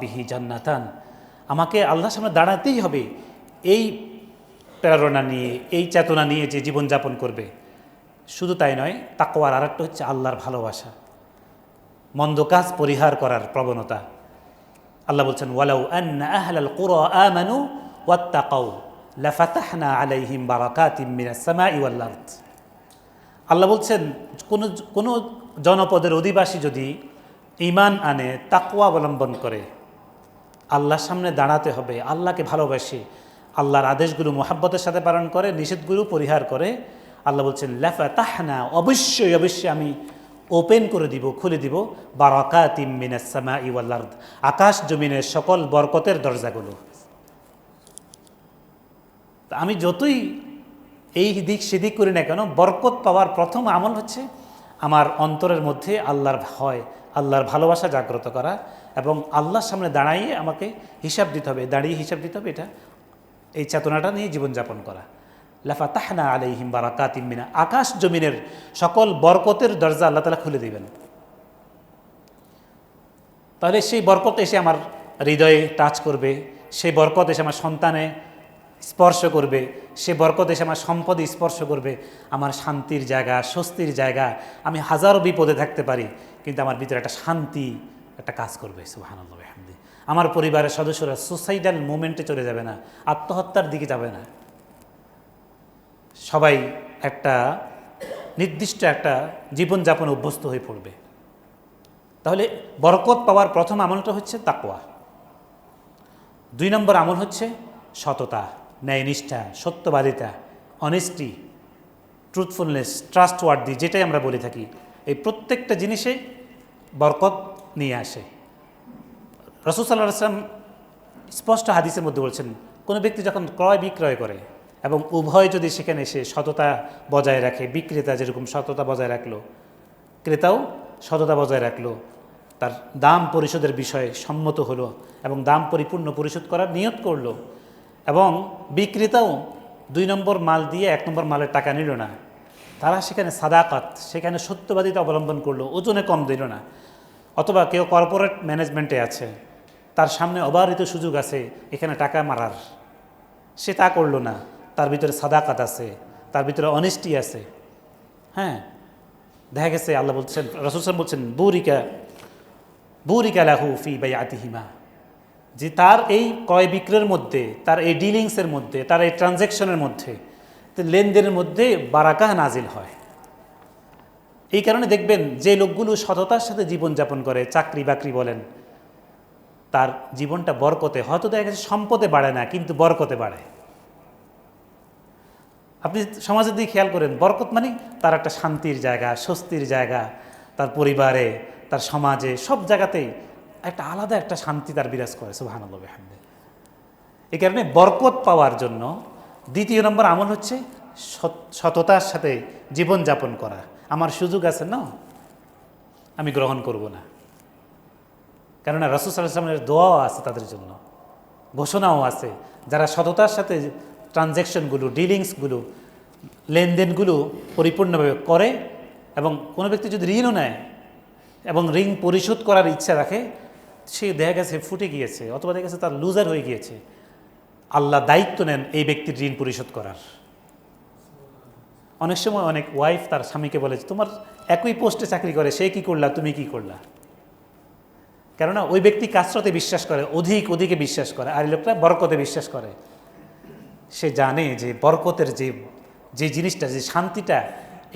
বিহি জান্নাতান, আমাকে আল্লাহর সামনে দাঁড়াতেই হবে এই প্রেরণা নিয়ে, এই চেতনা নিয়ে যে জীবনযাপন করবে। শুধু তাই নয়, তাকওয়ার আরেকটা হচ্ছে আল্লাহর ভালোবাসা, মন্দ কাজ পরিহার করার প্রবণতা। আল্লাহ বলছেন, ওয়ালাউ আন্না আহলাল কুরা আমানু ওয়াত্তাকাউ লাফাতাহনা আলাইহিম বারাকাতিম মিনাস সামাই ওয়াল আরদ। আল্লাহ বলছেন, কোনো জনপদের অধিবাসী যদি ঈমান আনে, তাকওয়া অবলম্বন করে, আল্লাহর সামনে দাঁড়াতে হবে, আল্লাহকে ভালোবাসে, আল্লাহর আদেশগুলো মুহাব্বতের সাথে পালন করে, নিষেধগুলো পরিহার করে, আল্লাহ বলছেন লাফাতাহনা, অবশ্যই অবশ্যই আমি ওপেন করে দিব, খুলে দিব বারাকাতিম মিনাস সামাই ওয়াল আরদ, আকাশ জমিনের সকল বরকতের দরজাগুলো। আমি যতই এই দিক সেদিক করি না কেন, বরকত পাওয়ার প্রথম আমল হচ্ছে আমার অন্তরের মধ্যে আল্লাহর ভয়, আল্লাহর ভালোবাসা জাগ্রত করা, এবং আল্লাহর সামনে দাঁড়িয়ে আমাকে হিসাব দিতে হবে, দাঁড়িয়ে হিসাব দিতে হবে, এই চেতনাটা নিয়ে জীবনযাপন করা। লাফাতাহনা আলাইহিম বারাকাতিম মিনা, আকাশ জমিনের সকল বরকতের দরজা আল্লাহ তাআলা খুলে দিবেন। তাহলে সেই বরকত এসে আমার হৃদয়ে টাচ করবে, সেই বরকত এসে আমার সন্তানে স্পর্শ করবে, সে বরকত এসে আমার সম্পদে স্পর্শ করবে, আমার শান্তির জায়গা, স্বস্তির জায়গা। আমি হাজারো বিপদে থাকতে পারি, কিন্তু আমার ভিতরে একটা শান্তি একটা কাজ করবে। সুবহানাল্লাহ ওয়া বিহামদিহি। আমার পরিবারের সদস্যরা সুসাইডাল মুভমেন্টে চলে যাবে না, আত্মহত্যার দিকে যাবে না, সবাই একটা নির্দিষ্ট একটা জীবনযাপন অভ্যস্ত হয়ে পড়বে। তাহলে বরকত পাওয়ার প্রথম আমলটা হচ্ছে তাকওয়া। 2 নম্বর আমল হচ্ছে সততা, ন্যায়নিষ্ঠা, সত্যবাদিতা, অনেস্টি, ট্রুথফুলনেস, ট্রাস্টওয়ার্দি, যেটাই আমরা বলে থাকি। এই প্রত্যেকটা জিনিসে বরকত নিয়ে আসে। রাসূল সাল্লাল্লাহু আলাইহি ওয়াসাল্লাম স্পষ্ট হাদিসের মধ্যে বলছেন, কোনো ব্যক্তি যখন ক্রয় বিক্রয় করে এবং উভয় যদি সেখানে এসে সততা বজায় রাখে, বিক্রেতা যেরকম সততা বজায় রাখলো, ক্রেতাও সততা বজায় রাখলো, তার দাম পরিশোধের বিষয়ে সম্মত হলো এবং দাম পরিপূর্ণ পরিশোধ করার নিয়ত করলো, এবং বিক্রেতাও 2 নম্বর মাল দিয়ে 1 নম্বর মালের টাকা নিল না, তারা সেখানে সাদাকাত, সেখানে সত্যবাদিতা অবলম্বন করলো, ওজনে কম দিল না। অথবা কেউ কর্পোরেট ম্যানেজমেন্টে আছে, তার সামনে অবারিত সুযোগ আছে এখানে টাকা মারার, সে তা করলো না, তার ভিতরে সাদাকাত আছে, তার ভিতরে অনেস্টি আছে। হ্যাঁ, দেখা গেছে আল্লাহ বলছেন, রাসূল সাল্লাল্লাহু আলাইহি ওয়াসাল্লাম বলছেন, বুরিকা লাহু ফি বাইআতিহিমা, যে তার এই ক্রয় বিক্রয়ের মধ্যে, তার এই ডিলিংসের মধ্যে, তার এই ট্রানজ্যাকশনের মধ্যে, লেনদেনের মধ্যে বারাকা নাজিল হয়। এই কারণে দেখবেন যে লোকগুলো সততার সাথে জীবনযাপন করে, চাকরি বাকরি বলেন, তার জীবনটা বরকতে, হয়তো দেখা গেছে সম্পদে বাড়ে না, কিন্তু বরকতে বাড়ে। আপনি সমাজের দিকে খেয়াল করেন, বরকত মানে তার একটা শান্তির জায়গা, স্বস্তির জায়গা, তার পরিবারে, তার সমাজে, সব জায়গাতেই একটা আলাদা একটা শান্তি তার বিরাজ করে। সুবহানাল্লাহ ওয়া বিহামদিহি। এই কারণে বরকত পাওয়ার জন্য 2 নম্বর আমল হচ্ছে সততার সাথে জীবনযাপন করা। আমার সুযোগ আছে না, আমি গ্রহণ করব না। কেননা রাসূল সাল্লাল্লাহু আলাইহি ওয়াসাল্লামের দোয়াও আছে তাদের জন্য, ঘোষণাও আছে, যারা সততার সাথে ট্রানজ্যাকশনগুলো, ডিলিংসগুলো, লেনদেনগুলো পরিপূর্ণভাবে করে, এবং কোনো ব্যক্তি যদি ঋণও নেয় এবং ঋণ পরিশোধ করার ইচ্ছা রাখে, সে দেখা গেছে ফুটে গিয়েছে, অথবা দেখা গেছে তার লুজার হয়ে গিয়েছে, আল্লাহ দায়িত্ব নেন এই ব্যক্তির ঋণ পরিশোধ করার। অনেক সময় অনেক ওয়াইফ তার স্বামীকে বলে, তোমার একই পোস্টে চাকরি করে, সে কি করলা, তুমি কি করলা? কেননা ওই ব্যক্তি কাসরতে বিশ্বাস করে, অধিকে বিশ্বাস করে, আর এই লোকটা বরকতে বিশ্বাস করে। সে জানে যে বরকতের যে জিনিসটা, যে শান্তিটা,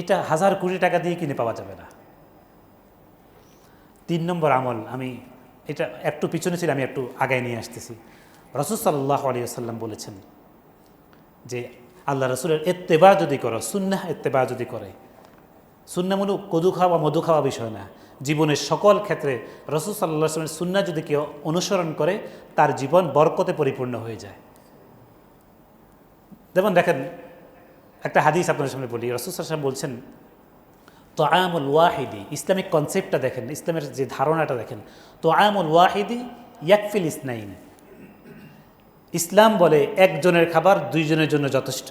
এটা 1000 কোটি টাকা দিয়ে কিনে পাওয়া যাবে না। 3 নম্বর আমল, আমি এটা একটু পিছনে ছিল, আমি একটু আগায় নিয়ে আসতেছি। রাসূল সাল্লাল্লাহু আলাইহি ওয়াসাল্লাম বলেছেন যে আল্লাহ রাসূলের ইত্তেবা যদি করো, সুন্নাহ ইত্তেবা যদি করে, সুন্নাহমূলক কদু খাওয়া মধু খাওয়া বিষয় না, জীবনের সকল ক্ষেত্রে রাসূল সাল্লাল্লাহু আলাইহি ওয়াসাল্লামের সুন্নাহ যদি কেউ অনুসরণ করে, তার জীবন বরকতে পরিপূর্ণ হয়ে যায়। যেমন দেখেন, একটা হাদিস আপনাদের সামনে বলি। রাসূল সাল্লাল্লাহু আলাইহি ওয়াসাল্লাম বলছেন, তোয়ামুল ওয়াহিদি, ইসলামিক কনসেপ্টটা দেখেন, ইসলামের যে ধারণাটা দেখেন, তোয়ামুল ওয়াহিদি ইয়াকফিল ইসনাইন। ইসলাম বলে একজনের খাবার 2 জনের জন্য যথেষ্ট।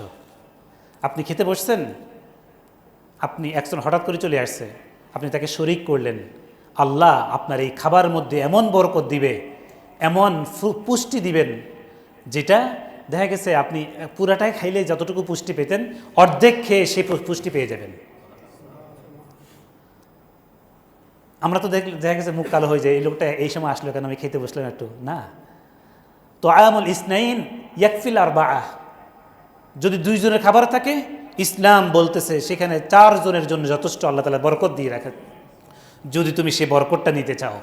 আপনি খেতে বসছেন, আপনি একজন হঠাৎ করে চলে আসছে, আপনি তাকে শরীক করলেন, আল্লাহ আপনার এই খাবার মধ্যে এমন বরকত দিবে এমন পুষ্টি দিবেন যেটা দেখা গেছে আপনি পুরাটাই খাইলে যতটুকু পুষ্টি পেতেন অর্ধেক খেয়ে সেই পুষ্টি পেয়ে যাবেন। আমরা তো দেখা গেছে মুখ কালো হয়ে যায়, এই লোকটা এই সময় আসলো কেন, আমি খেতে বসলাম একটু না। তো আয়ামুল ইসনাইন ইয়াকফিল আরবাআহ, যদি 2 জনের খাবার থাকে ইসলাম বলতেছে সেখানে 4 জনের জন্য যথেষ্ট, আল্লাহ তাআলা বরকত দিয়ে রাখেন যদি তুমি সেই বরকতটা নিতে চাও।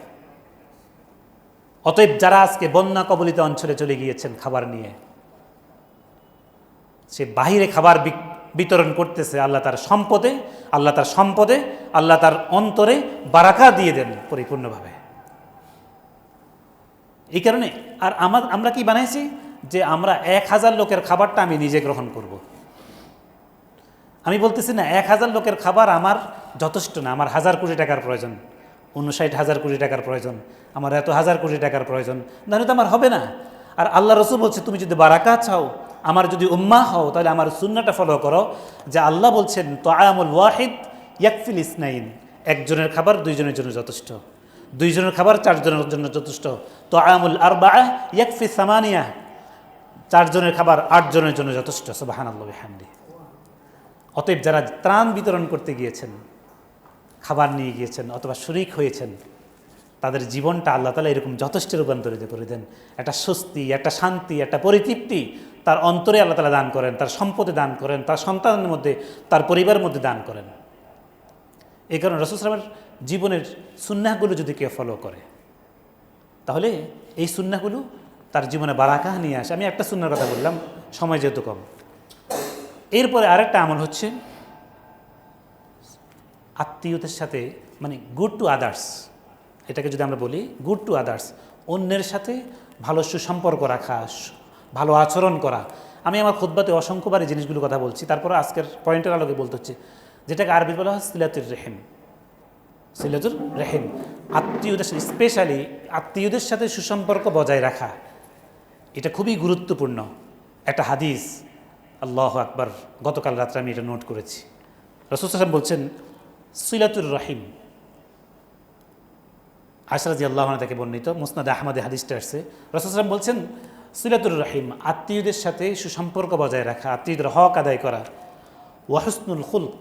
অতএব যারা আজকে বন্যা কবলিত অঞ্চলে চলে গিয়েছেন খাবার নিয়ে, সে বাহিরে খাবার বিতরণ করতেছে, আল্লাহ তার সম্পদে আল্লাহ তার অন্তরে বারাকা দিয়ে দেন পরিপূর্ণভাবে। এই কারণে আর আমরা কি বানাইছি যে আমরা 1000 লোকের খাবারটা আমি নিজে গ্রহণ করব। আমি বলতেছি না 1000 লোকের খাবার আমার যথেষ্ট না, আমার 1000 কোটি টাকার প্রয়োজন, 59,000 কোটি টাকার প্রয়োজন, আমার এত 1000 কোটি টাকার প্রয়োজন, তাহলে তো আমার হবে না। আর আল্লাহ রসুল বলছে তুমি যদি বারাকা চাও, আমার যদি উম্মাহ হও, তাহলে আমার সুন্নাটা ফলো করো, যে আল্লাহ বলছেন তাআমুল ওয়াহিদ ইয়াকফিল ইসনাইন, 1 জনের খাবার 2 জনের জন্য যথেষ্ট, 2 জনের খাবার 4 জনের জন্য যথেষ্ট। তাআমুল আরবাআহ ইয়াকফি সামানিয়া, 4 জনের খাবার 8 জনের জন্য যথেষ্ট। সুবহানাল্লাহি ওয়া বিহামদিহি। অতএব যারা ত্রাণ বিতরণ করতে গিয়েছেন, খাবার নিয়ে গিয়েছেন অথবা শরীক হয়েছেন, তাদের জীবনটা আল্লাহ তাআলা এরকম যথেষ্ট রূপান্তরিত করে দেন। একটা স্বস্তি, একটা শান্তি, একটা পরিতৃপ্তি তার অন্তরে আল্লাহ তাআলা দান করেন, তার সম্পদে দান করেন, তার সন্তানের মধ্যে, তার পরিবারের মধ্যে দান করেন। এই কারণে রাসূল সাল্লাল্লাহু আলাইহি ওয়াসাল্লামের জীবনের সুন্নাহগুলো যদি কেউ ফলো করে, তাহলে এই সুন্নাহগুলো তার জীবনে বারাকা নিয়ে আসে। আমি একটা সুন্নাহর কথা বললাম, সময় যেহেতু কম। এরপরে আরেকটা আমল হচ্ছে আত্মীয়তার সাথে, মানে গুড টু আদার্স, এটাকে যদি আমরা বলি গুড টু আদার্স, অন্যের সাথে ভালো সুসম্পর্ক রাখা, ভালো আচরণ করা। আমি আমার খুতবাতে অসংখ্যবার এই জিনিসগুলো কথা বলছি, তারপরে আজকের পয়েন্টের আলোকে বলতে হচ্ছে, যেটাকে আরবি বলা হয় সিলাতুর রহিম। সিলাতুর রহিম, আত্মীয়দের, স্পেশালি আত্মীয়দের সাথে সুসম্পর্ক বজায় রাখা, এটা খুবই গুরুত্বপূর্ণ একটা হাদিস। আল্লাহু আকবার, গতকাল রাত্রে আমি এটা নোট করেছি। রাসূল সাল্লাল্লাহু আলাইহি ওয়াসাল্লাম বলছেন সিলাতুর রহিম, আয়েশা রাদিয়াল্লাহু আনহা থেকে বর্ণিত, মুসনাদ আহমদে হাদিসটা আসছে। রাসূল সাল্লাল্লাহু আলাইহি ওয়াসাল্লাম বলছেন সিলাতুর রহিম, আত্মীয়দের সাথে সুসম্পর্ক বজায় রাখা, আত্মীয়দের হক আদায় করা, ওয়া হুসনুল খুলক,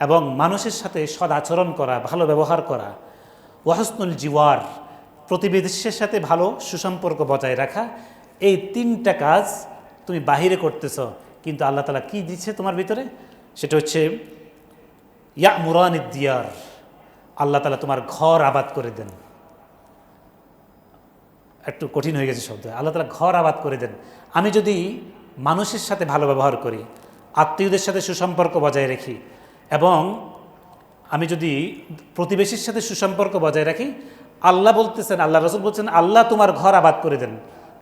এবং মানুষের সাথে সদ আচরণ করা, ভালো ব্যবহার করা, ওয়া হুসনুল জিওয়ার, প্রতিবেশীর সাথে ভালো সুসম্পর্ক বজায় রাখা। এই 3টা কাজ তুমি বাহিরে করতেছ, কিন্তু আল্লাহ তাআলা কি দিচ্ছে তোমার ভিতরে, সেটা হচ্ছে ইয়ামুরানিদ দিয়ার, আল্লাহ তাআলা তোমার ঘর আবাদ করে দেন। একটু কঠিন হয়ে গেছে শব্দ, আল্লাহ তাআলা ঘর আবাদ করে দেন। আমি যদি মানুষের সাথে ভালো ব্যবহার করি, আত্মীয়দের সাথে সুসম্পর্ক বজায় রাখি, এবং আমি যদি প্রতিবেশীর সাথে সুসম্পর্ক বজায় রাখি, আল্লাহ বলতেছেন, আল্লাহ রাসূল বলছেন আল্লাহ তোমার ঘর আবাদ করে দেন।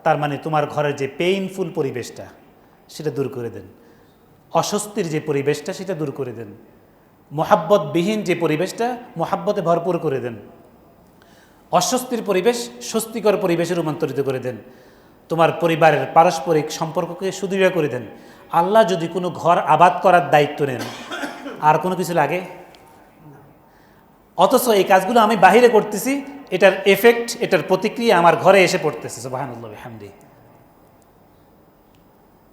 তার মানে তোমার ঘরের যে পেইনফুল পরিবেশটা সেটা দূর করে দেন, অস্বস্তির যে পরিবেশটা সেটা দূর করে দেন, মোহাব্বতবিহীন যে পরিবেশটা মোহাব্বতে ভরপুর করে দেন, অস্বস্তির পরিবেশ স্বস্তিকর পরিবেশে রূপান্তরিত করে দেন, তোমার পরিবারের পারস্পরিক সম্পর্ককে সুদৃঢ় করে দেন। আল্লাহ যদি কোনো ঘর আবাদ করার দায়িত্ব নেন, আর কোনো কিছু লাগে? অথচ এই কাজগুলো আমি বাহিরে করতেছি, এটার এফেক্ট, এটার প্রতিক্রিয়া আমার ঘরে এসে পড়তেছে। সুবহানাল্লাহি ওয়া বিহামদিহি।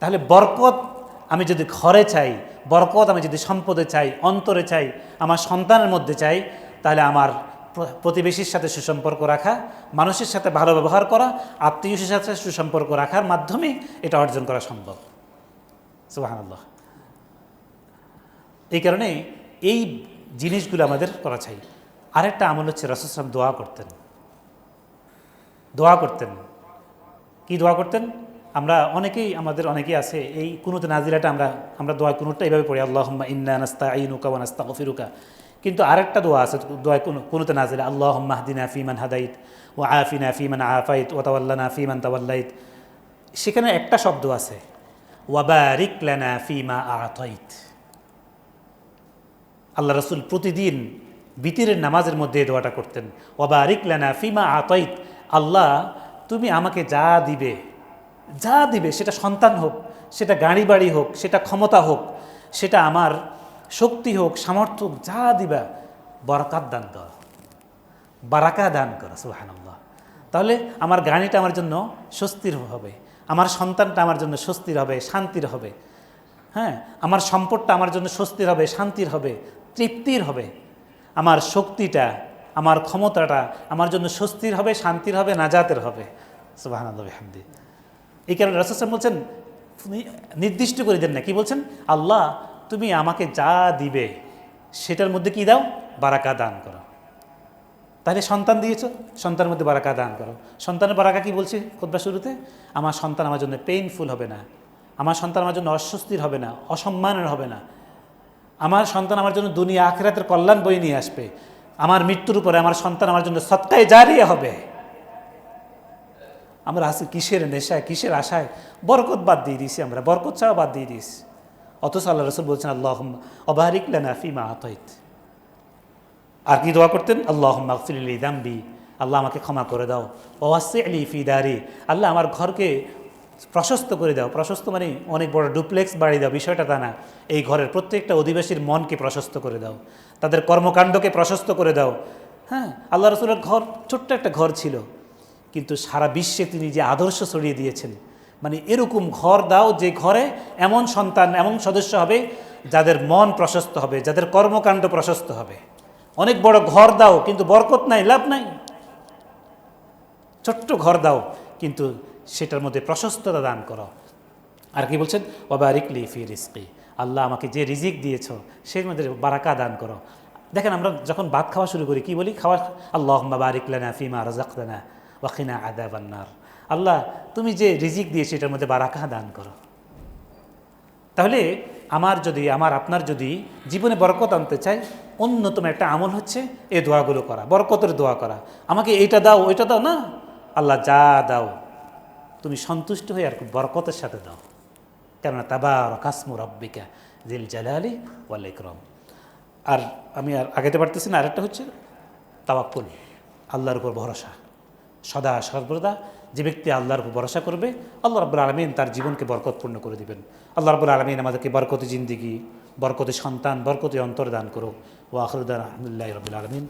তাহলে বরকত আমি যদি ঘরে চাই, বরকত আমি যদি সম্পদে চাই, অন্তরে চাই, আমার সন্তানের মধ্যে চাই, তাহলে আমার প্রতিবেশীর সাথে সুসম্পর্ক রাখা, মানুষের সাথে ভালো ব্যবহার করা, আত্মীয়ের সাথে সুসম্পর্ক রাখার মাধ্যমে এটা অর্জন করা সম্ভব। সুবহানাল্লাহ। এই কারণে এই জিনিসগুলো আমাদের করা চাই। আরেকটা আমল হচ্ছে রাসূল সাল্লাল্লাহু আলাইহি ওয়াসাল্লাম দোয়া করতেন। কি দোয়া করতেন? আমরা আমাদের অনেকেই আছে এই কুনুতে নাজিলাটা আমরা দোয়া কুনুতটা এইভাবে পড়ি, আল্লাহুম্মা ইন্না নাস্তাঈনুকা ওয়া নাস্তাগফিরুকা। কিন্তু আরেকটা দোয়া আছে দোয়া কুনুতে নাজিলা, আল্লাহুম্মা হদিনা ফিমান হাদাইত ওয়া আফিনা ফিমান আফাইত ওয়া তাওয়াল্লানা ফিমান তাওয়াল্লাইত। সেখানে একটা শব্দ আছে, ওয়া বারিক লানা ফিমা আতাইত। আল্লাহ রাসূল প্রতিদিন বিতিরের নামাজের মধ্যে এই দোয়াটা করতেন, ওয়া বারিক লানা ফিমা আতাইত। আল্লাহ তুমি আমাকে যা দিবে, সেটা সন্তান হোক, সেটা গাড়ি বাড়ি হোক, সেটা ক্ষমতা হোক, সেটা আমার শক্তি হোক, সামর্থ্য হোক, যা দিবা বরকত দান কর, বারাকা দান কর। সুবহানাল্লাহ। তাহলে আমার গাড়িটা আমার জন্য স্বস্তির হবে, আমার সন্তানটা আমার জন্য স্বস্তির হবে, শান্তির হবে। হ্যাঁ, আমার সম্পদটা আমার জন্য স্বস্তির হবে, শান্তির হবে, তৃপ্তির হবে। আমার শক্তিটা, আমার ক্ষমতাটা আমার জন্য স্বস্তির হবে, শান্তির হবে, নাজাতের হবে। সুবহানাল্লাহ বিহামদি। এই কারণে রাসূল সাল্লাল্লাহু আলাইহি ওয়াসাল্লাম বলছেন, নির্দিষ্ট করে দেন না, কি বলছেন? আল্লাহ তুমি আমাকে যা দিবে সেটার মধ্যে কি দাও? বারাকা দান করো। তাহলে সন্তান দিয়েছ, সন্তানের মধ্যে বারাকা দান করো। সন্তানের বারাকা কি বলছে খুতবা শুরুতে? আমার সন্তান আমার জন্য পেইনফুল হবে না, আমার সন্তান আমার জন্য অস্বস্তির হবে না, অসম্মানের হবে না। আমার সন্তান আমার জন্য দুনিয়া আখিরাতের কল্যাণ বয়ে নিয়ে আসবে। আমার মৃত্যুর উপরে আমার সন্তান আমার জন্য সদকায়ে জারিয়া হবে। আমরা আছি কিসের নেশায়, কিসের আশায়? বরকত বাদ দিয়ে দিয়েছি, আমরা বরকত চাওয়া বাদ দিয়ে দিয়েছি। অথচ আল্লাহ রাসূল বলছেন, আল্লাহুম্মা বারিক লানা ফিমা আতাইত। আর কি দোয়া করতেন? আল্লাহুম্মা গফির লি যামবি, আল্লাহ আমাকে ক্ষমা করে দাও। ওয়াসি' লি ফি দারি, আল্লাহ আমার ঘরকে প্রশস্ত করে দাও। প্রশস্ত মানে অনেক বড় ডুপ্লেক্স বাড়ি দাও, বিষয়টা তা না। এই ঘরের প্রত্যেকটা অধিবাসীর মনকে প্রশস্ত করে দাও, তাদের কর্মকাণ্ডকে প্রশস্ত করে দাও। হ্যাঁ, আল্লাহ রাসূলের ঘর ছোট্ট একটা ঘর ছিল, কিন্তু সারা বিশ্বে তিনি যে আদর্শ ছড়িয়ে দিয়েছেন, মানে এরকম ঘর দাও যে ঘরে এমন সন্তান, এমন সদস্য হবে যাদের মন প্রশস্ত হবে, যাদের কর্মকাণ্ড প্রশস্ত হবে। অনেক বড় ঘর দাও কিন্তু বরকত নাই, লাভ নাই। ছোট্ট ঘর দাও কিন্তু সেটার মধ্যে প্রশস্ততা দান করো। আর কি বলছেন? ওয়াবারিক লি ফি রিজকি, আল্লাহ আমাকে যে রিজিক দিয়েছ সেই মধ্যে বারাকা দান করো। দেখেন আমরা যখন ভাত খাওয়া শুরু করি কি বলি? খাওয়া, আল্লাহুম্মা বারিক লানা ফিমা রাযাকতানা ওয়া কিনা আযাবান নার, আল্লাহ তুমি যে রিজিক দিয়েছো এটার মধ্যে বারাকা দান করো। তাহলে আমার আপনার যদি জীবনে বরকত আনতে চাই, অন্যতম একটা আমল হচ্ছে এই দোয়াগুলো করা, বরকতের দোয়া করা। আমাকে এইটা দাও ওইটা দাও না, আল্লাহ যা দাও তুমি সন্তুষ্ট হয়ে আর বরকতের সাথে দাও। কেননা তাবারাকা ইসমু রাব্বিকা যিল জালালি ওয়াল ইকরাম। আর আমি আর আগাতে পারতেছি না। আরেকটা হচ্ছে তাওয়াক্কুল, আল্লাহর উপর ভরসা। সদা সর্বদা যে ব্যক্তি আল্লাহর উপর ভরসা করবে, আল্লাহ রাব্বুল আলামিন তার জীবনকে বরকতপূর্ণ করে দিবেন। আল্লাহ রাব্বুল আলামিন আমাদেরকে বরকতি জিন্দেগি, বরকতি সন্তান, বরকতি অন্তর দান করুক। ওয়া আখিরু দাওয়ানা আলহামদুলিল্লাহি রাব্বিল আলামিন।